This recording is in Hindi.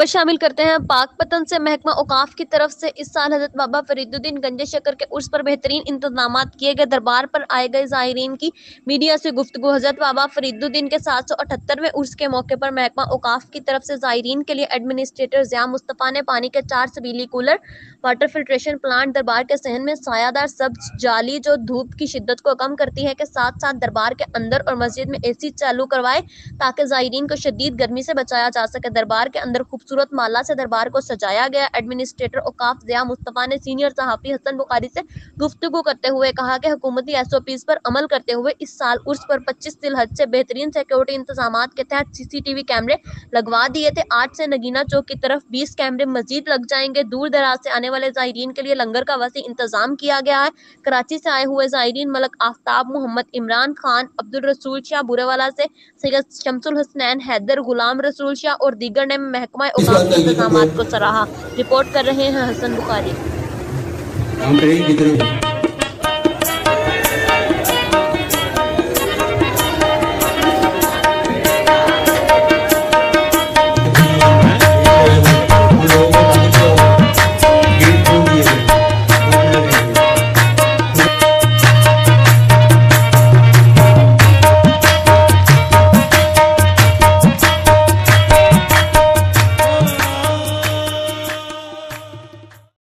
खबर शामिल करते हैं पाकपतन से। महकमा औकाफ की तरफ से इस साल हजरत बाबा फरीदुद्दीन गंजे शक्कर के उर्स पर बेहतरीन इंतजाम किए गए। दरबार पर आए गए ज़ायरीन की मीडिया से गुफ्तगू। हजरत बाबा फरीदुद्दीन के 778वें उर्स के मौके पर महकमा औकाफ की तरफ से ज़ायरीन के लिए एडमिनिस्ट्रेटर ज़िया मुस्तफ़ा ने पानी के 4 सबीली कूलर, वाटर फिल्ट्रेशन प्लांट, दरबार के सहन में सायादार सब्ज जाली जो धूप की शिद्दत को कम करती है, के साथ साथ दरबार के अंदर और मस्जिद में AC चालू करवाए ताकि ज़ायरीन को शदीद गर्मी से बचाया जा सके। दरबार के अंदर खूबसूरत माला से दरबार को सजाया गया। एडमिनिस्ट्रेटर औकाफ ज़िया मुस्तफ़ा ने सीनियर सहाफ़ी हसन बुखारी से गुफ्तगू करते हुए कहा कि हुकूमती SOPs पर अमल करते हुए इस साल उर्स पर 25 जिलहज से बेहतरीन सिक्योरिटी इंतजामात के तहत CCTV कैमरे लगवा दिए थे। 8 से नगीना चौक की तरफ 20 कैमरे मजीद लग जाएंगे। दूर दराज से आने वाले ज़ायरीन के लिए लंगर का वसी इंतजाम किया गया है। कराची से आए हुए ज़ायरीन मलक आफ्ताब, मोहम्मद इमरान खान, अब्दुल रसूल शाह बुरेवाला से सैयद शमसुल हसनैन, हैदर, गुलाम रसूल शाह और दीगर ने महकमा औकाफ के इंतजामात को सराहा। रिपोर्ट कर रहे हैं हसन बुखारी।